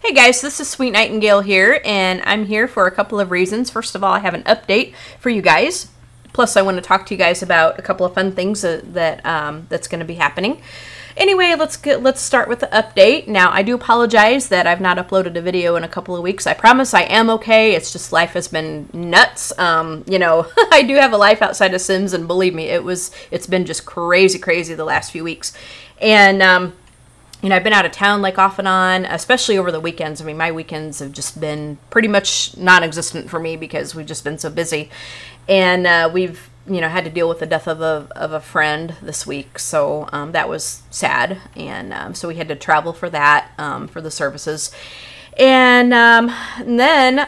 Hey guys, this is Sweet Nightingale here, and I'm here for a couple of reasons. First of all, I have an update for you guys. Plus, I want to talk to you guys about a couple of fun things that's going to be happening. Anyway, let's start with the update. Now, I do apologize that I've not uploaded a video in a couple of weeks. I promise I am okay. It's just life has been nuts. I do have a life outside of Sims, and believe me, it's been just crazy the last few weeks. And I've been out of town like off and on, especially over the weekends. I mean, my weekends have just been pretty much non-existent for me because we've just been so busy. And we've, had to deal with the death of a friend this week. So that was sad. And so we had to travel for that, for the services. And then,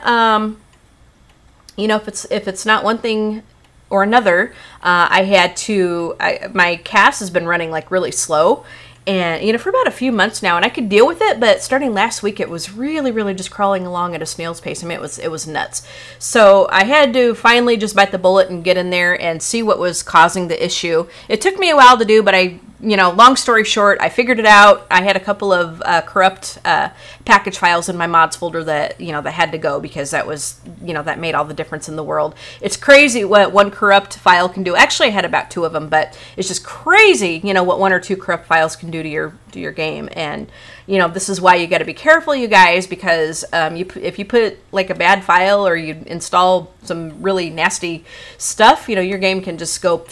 if it's not one thing or another, my cast has been running like really slow. And, for about a few months now, and I could deal with it, but starting last week, it was really just crawling along at a snail's pace. I mean, it was nuts. So I had to finally just bite the bullet and get in there and see what was causing the issue. It took me a while to do, but long story short, I figured it out. I had a couple of corrupt package files in my mods folder that had to go because that was, that made all the difference in the world. It's crazy what one corrupt file can do. Actually, I had about 2 of them, but it's just crazy, what 1 or 2 corrupt files can do to your game. And this is why you got to be careful, you guys, because if you put like a bad file or you install some really nasty stuff, your game can just go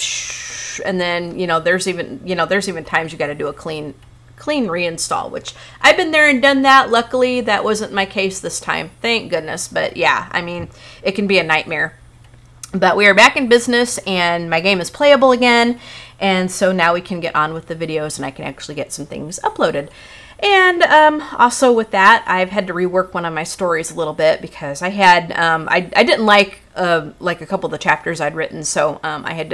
and then there's even times you got to do a clean reinstall, which I've been there and done that. Luckily that wasn't my case this time, thank goodness. But yeah, I mean, it can be a nightmare. But we are back in business and my game is playable again, and so now we can get on with the videos and I can actually get some things uploaded. And also with that, I've had to rework one of my stories a little bit because I had I didn't like a couple of the chapters I'd written, so I had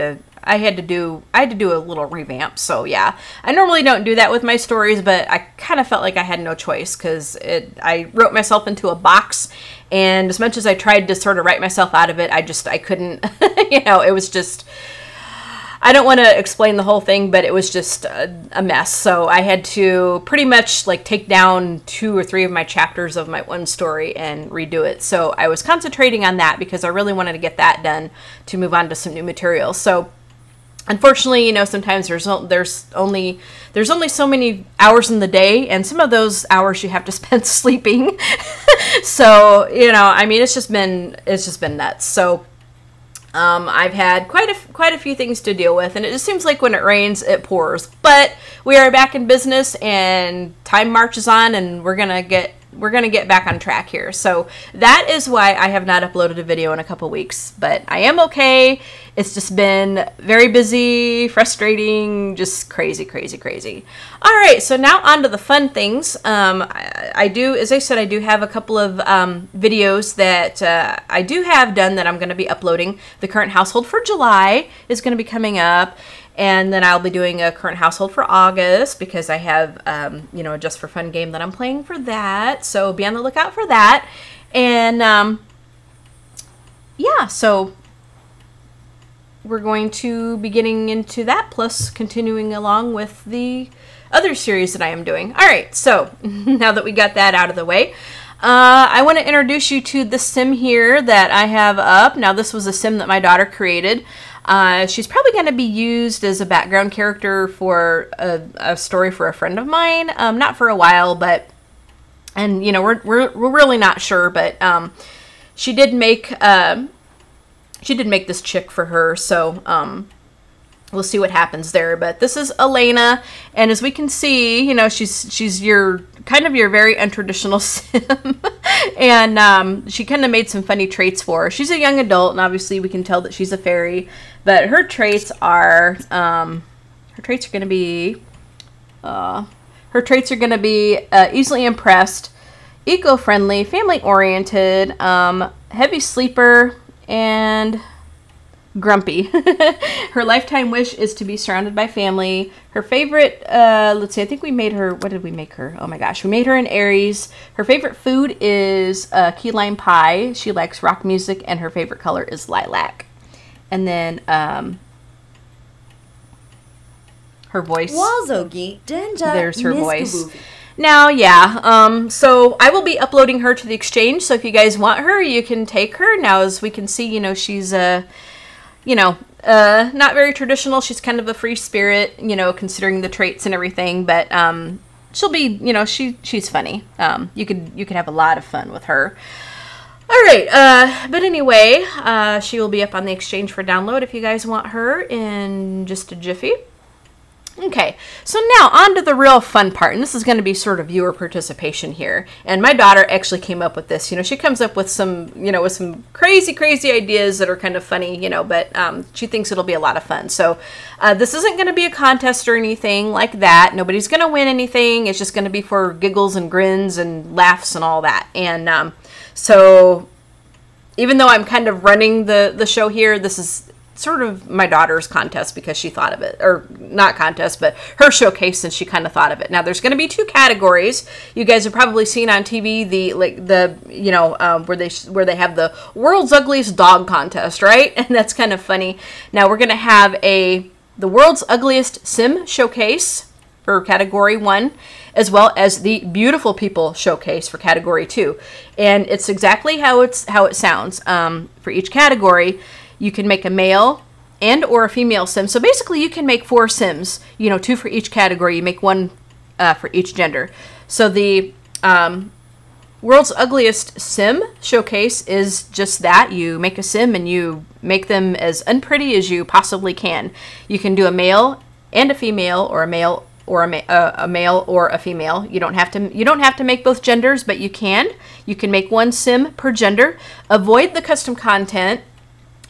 to do a little revamp. So yeah, I normally don't do that with my stories, but I kind of felt like I had no choice because I wrote myself into a box, and as much as I tried to sort of write myself out of it, I couldn't. It was just, I don't want to explain the whole thing, but it was just a mess. So I had to pretty much like take down 2 or 3 of my chapters of my one story and redo it. So I was concentrating on that because I really wanted to get that done to move on to some new material. So unfortunately, sometimes there's only so many hours in the day, and some of those hours you have to spend sleeping. So, I mean, it's just been nuts. So I've had quite a few things to deal with, and it just seems like when it rains, it pours. But we are back in business, and time marches on, and we're gonna get back on track here. So that is why I have not uploaded a video in a couple weeks, but I am okay. It's just been very busy, frustrating, just crazy. All right, so now on to the fun things. As I said, I do have a couple of videos that I do have done that I'm going to be uploading. The current household for July is going to be coming up. And then I'll be doing a current household for August because I have, a Just for Fun game that I'm playing for that. So be on the lookout for that. And, yeah, so we're going to be getting into that, plus continuing along with the other series that I am doing. All right, so now that we got that out of the way, I want to introduce you to the sim here that I have up. Now, this was a sim that my daughter created. She's probably going to be used as a background character for a story for a friend of mine. Not for a while, but, and we're really not sure, but she did make this chick for her, so we'll see what happens there. But this is Elena, and as we can see, she's your very untraditional sim. And she kind of made some funny traits for her. She's a young adult, and obviously we can tell that she's a fairy. But her traits are going to be easily impressed, eco-friendly, family-oriented, heavy sleeper, and grumpy. Her lifetime wish is to be surrounded by family. Her favorite, let's see, I think we made her, what did we make her? Oh my gosh, we made her an Aries. Her favorite food is key lime pie. She likes rock music, and her favorite color is lilac. And then her voice. There's her voice. Now, yeah, so I will be uploading her to the exchange. So if you guys want her, you can take her. Now, as we can see, you know, she's not very traditional. She's kind of a free spirit, you know, considering the traits and everything. But she'll be, you know, she's funny. You could have a lot of fun with her. All right, but anyway, she will be up on the exchange for download if you guys want her in just a jiffy. Okay, so now on to the real fun part, and this is going to be sort of viewer participation here. And my daughter actually came up with this. You know, she comes up with some, you know, with some crazy ideas that are kind of funny, you know, but she thinks it'll be a lot of fun. So this isn't going to be a contest or anything like that. Nobody's going to win anything. It's just going to be for giggles and grins and laughs and all that. And so even though I'm kind of running the show here, this is sort of my daughter's contest because she thought of it, or not contest, but her showcase, since she kind of thought of it. Now there's going to be 2 categories. You guys have probably seen on TV where they have the world's ugliest dog contest, right? And that's kind of funny. Now we're going to have the world's ugliest sim showcase for category 1, as well as the beautiful people showcase for category 2. And it's exactly how it sounds. For each category, you can make a male and or a female sim. So basically you can make 4 sims, you know, 2 for each category. You make 1 for each gender. So the world's ugliest sim showcase is just that. You make a sim and you make them as unpretty as you possibly can. You can do a male and a female, or a male or a male or a female. You don't have to make both genders, but you can. You can make 1 sim per gender. Avoid the custom content.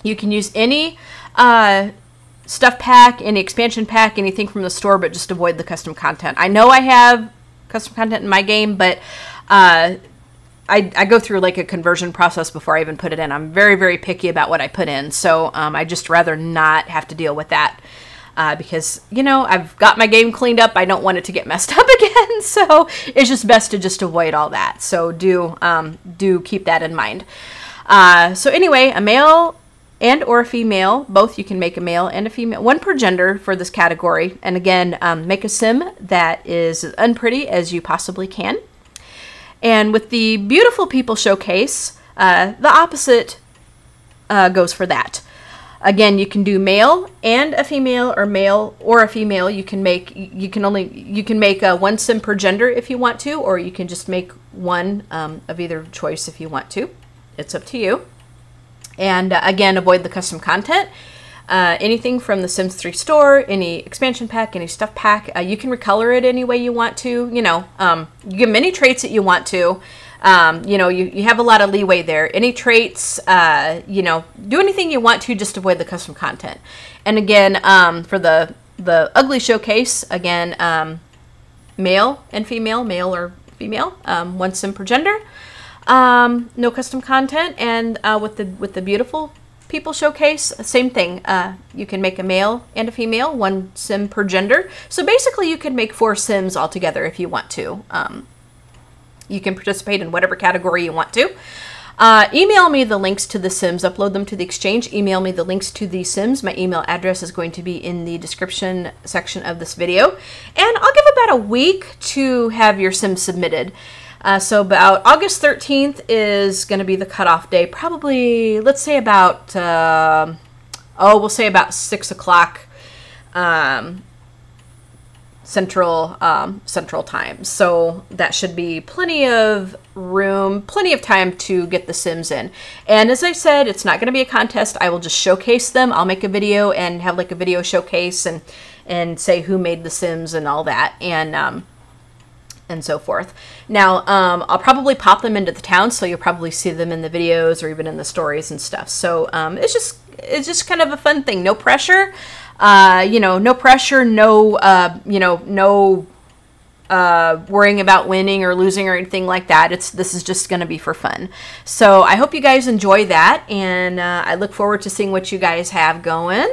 You can use any stuff pack, any expansion pack, anything from the store, but just avoid the custom content. I know I have custom content in my game, but I go through like a conversion process before I even put it in. I'm very, very picky about what I put in, so I just rather not have to deal with that because, you know, I've got my game cleaned up. I don't want it to get messed up again, so it's just best to just avoid all that. So do keep that in mind. So anyway, a male and or a female, both. You can make a male and a female, 1 per gender for this category. And again, make a sim that is as unpretty as you possibly can. And with the beautiful people showcase, the opposite goes for that. Again, you can do male and a female, or male or a female. You can make 1 sim per gender if you want to, or you can just make 1 of either choice if you want to. It's up to you. And again, avoid the custom content. Anything from the Sims 3 store, any expansion pack, any stuff pack, you can recolor it any way you want to. You know, you give them any traits that you want to. You know, you have a lot of leeway there. Any traits, you know, do anything you want to, just avoid the custom content. And again, for the ugly showcase, again, male and female, male or female, 1 sim per gender. No custom content. And with the beautiful people showcase, same thing. You can make a male and a female, 1 sim per gender. So basically you can make 4 sims altogether if you want to. You can participate in whatever category you want to. Email me the links to the sims, upload them to the exchange, email me the links to the sims. My email address is going to be in the description section of this video. And I'll give about a week to have your sims submitted. So about August 13th is going to be the cutoff day. Probably, let's say about, we'll say about 6 o'clock Central Time. So that should be plenty of room, plenty of time to get the sims in. And as I said, it's not going to be a contest. I will just showcase them. I'll make a video and have like a video showcase and say who made the sims and all that. And so forth. Now, I'll probably pop them into the town, so you'll probably see them in the videos or even in the stories and stuff. So it's just kind of a fun thing. No pressure. You know, no pressure. No, you know, no worrying about winning or losing or anything like that. This is just going to be for fun. So I hope you guys enjoy that, and I look forward to seeing what you guys have going.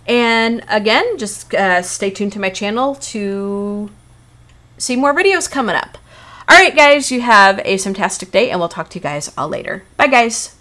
And again, just stay tuned to my channel to see more videos coming up. All right, guys, you have a fantastic day, and we'll talk to you guys all later. Bye, guys.